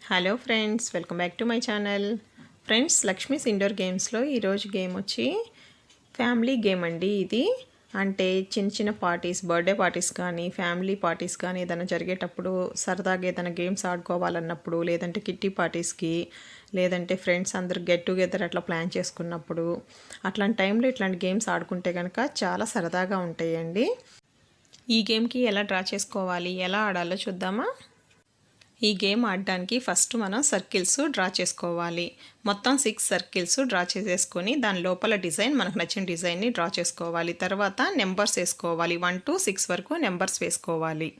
Hello friends, welcome back to my channel. Friends, Lakshmi's indoor గేమ్స్లో ఈరోజు game వచ్చి family game అండి. ఇది అంటే చిన్న చిన్న పార్టీస్, బర్త్డే పార్టీస్ కానీ ఫ్యామిలీ పార్టీస్ కానీ ఏదైనా జరిగేటప్పుడు సరదాగా ఏదైనా గేమ్స్ ఆడుకోవాలన్నప్పుడు, లేదంటే కిట్టి పార్టీస్కి, లేదంటే ఫ్రెండ్స్ అందరు గెట్ టుగెదర్ అట్లా ప్లాన్ చేసుకున్నప్పుడు అట్లాంటి టైంలో ఇట్లాంటి గేమ్స్ ఆడుకుంటే కనుక చాలా సరదాగా ఉంటాయండి. ఈ గేమ్కి ఎలా డ్రా చేసుకోవాలి, ఎలా ఆడాలో చూద్దామా. ఈ గేమ్ ఆడడానికి ఫస్ట్ మనం సర్కిల్స్ డ్రా చేసుకోవాలి. మొత్తం 6 సర్కిల్స్ డ్రా చేసేసుకొని దాని లోపల డిజైన్ మనకు నచ్చిన డిజైన్ని డ్రా చేసుకోవాలి. తర్వాత నెంబర్స్ వేసుకోవాలి. 1 to 6 వరకు నెంబర్స్ వేసుకోవాలి.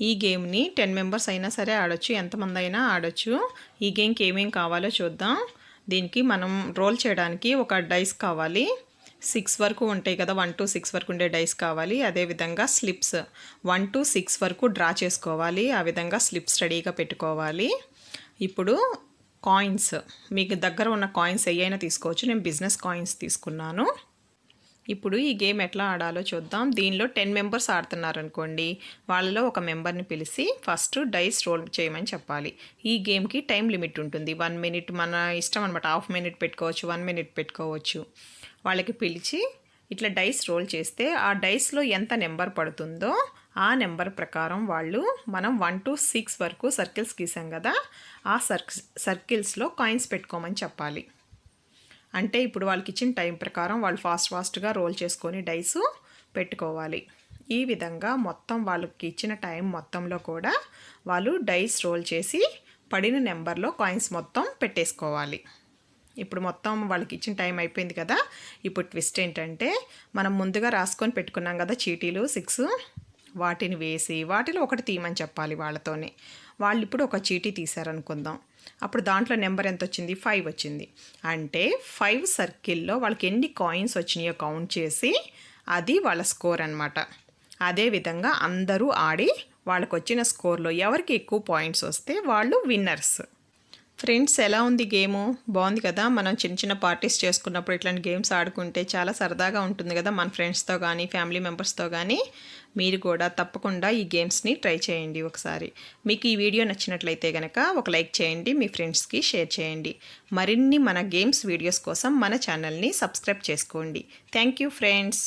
ఈ గేమ్ని 10 మెంబర్స్ అయినా సరే ఆడొచ్చు, ఎంతమంది అయినా ఆడొచ్చు. ఈ గేమ్కి ఏమేమి కావాలో చూద్దాం. దీనికి మనం రోల్ చేయడానికి ఒక డైస్ కావాలి. 6 వరకు ఉంటాయి కదా, 1 to 6 వరకు ఉండే డైస్ కావాలి. అదేవిధంగా స్లిప్స్ 1 to 6 వరకు డ్రా చేసుకోవాలి. ఆ విధంగా స్లిప్స్ రెడీగా పెట్టుకోవాలి. ఇప్పుడు కాయిన్స్, మీకు దగ్గర ఉన్న కాయిన్స్ ఏవైనా తీసుకోవచ్చు. నేను బిజినెస్ కాయిన్స్ తీసుకున్నాను. ఇప్పుడు ఈ గేమ్ ఎట్లా ఆడాలో చూద్దాం. దీనిలో 10 మెంబర్స్ ఆడుతున్నారు అనుకోండి, వాళ్ళలో ఒక మెంబర్ని పిలిచి ఫస్ట్ డైస్ రోల్ చేయమని చెప్పాలి. ఈ గేమ్కి టైం లిమిట్ ఉంటుంది. 1 minute మన ఇష్టం అనమాట. హాఫ్ మినిట్ పెట్టుకోవచ్చు, 1 minute పెట్టుకోవచ్చు. వాళ్ళకి పిలిచి ఇట్లా డైస్ రోల్ చేస్తే ఆ డైస్లో ఎంత నెంబర్ పడుతుందో ఆ నెంబర్ ప్రకారం వాళ్ళు, మనం 1 to 6 వరకు సర్కిల్స్ గీసాం కదా, ఆ సర్కిల్స్లో కాయిన్స్ పెట్టుకోమని చెప్పాలి. అంటే ఇప్పుడు వాళ్ళకి ఇచ్చిన టైం ప్రకారం వాళ్ళు ఫాస్ట్గా రోల్ చేసుకొని డైస్ పెట్టుకోవాలి. ఈ విధంగా మొత్తం వాళ్ళకి ఇచ్చిన టైం మొత్తంలో కూడా వాళ్ళు డైస్ రోల్ చేసి పడిన నెంబర్లో కాయిన్స్ మొత్తం పెట్టేసుకోవాలి. ఇప్పుడు మొత్తం వాళ్ళకి ఇచ్చిన టైం అయిపోయింది కదా. ఇప్పుడు ట్విస్ట్ ఏంటంటే, మనం ముందుగా రాసుకొని పెట్టుకున్నాం కదా చీటీలు 6, వాటిని వేసి వాటిలో ఒకటి తీయమని చెప్పాలి వాళ్ళతోనే. వాళ్ళు ఇప్పుడు ఒక చీటీ తీశారనుకుందాం. అప్పుడు దాంట్లో నెంబర్ ఎంత వచ్చింది? 5 వచ్చింది. అంటే 5 సర్కిల్లో వాళ్ళకి ఎన్ని కాయిన్స్ వచ్చినాయో కౌంట్ చేసి అది వాళ్ళ స్కోర్ అనమాట. అదేవిధంగా అందరూ ఆడి వాళ్ళకు వచ్చిన స్కోర్లో ఎవరికి ఎక్కువ పాయింట్స్ వస్తే వాళ్ళు విన్నర్స్. ఫ్రెండ్స్, ఎలా ఉంది గేము? బాగుంది కదా. మనం చిన్న చిన్న పార్టీస్ చేసుకున్నప్పుడు ఇట్లాంటి గేమ్స్ ఆడుకుంటే చాలా సరదాగా ఉంటుంది కదా, మన ఫ్రెండ్స్తో కానీ ఫ్యామిలీ మెంబర్స్తో కానీ. మీరు కూడా తప్పకుండా ఈ గేమ్స్ని ట్రై చేయండి ఒకసారి. మీకు ఈ వీడియో నచ్చినట్లయితే కనుక ఒక లైక్ చేయండి, మీ ఫ్రెండ్స్కి షేర్ చేయండి. మరిన్ని మన గేమ్స్ వీడియోస్ కోసం మన ఛానల్ని సబ్స్క్రైబ్ చేసుకోండి. Thank you friends.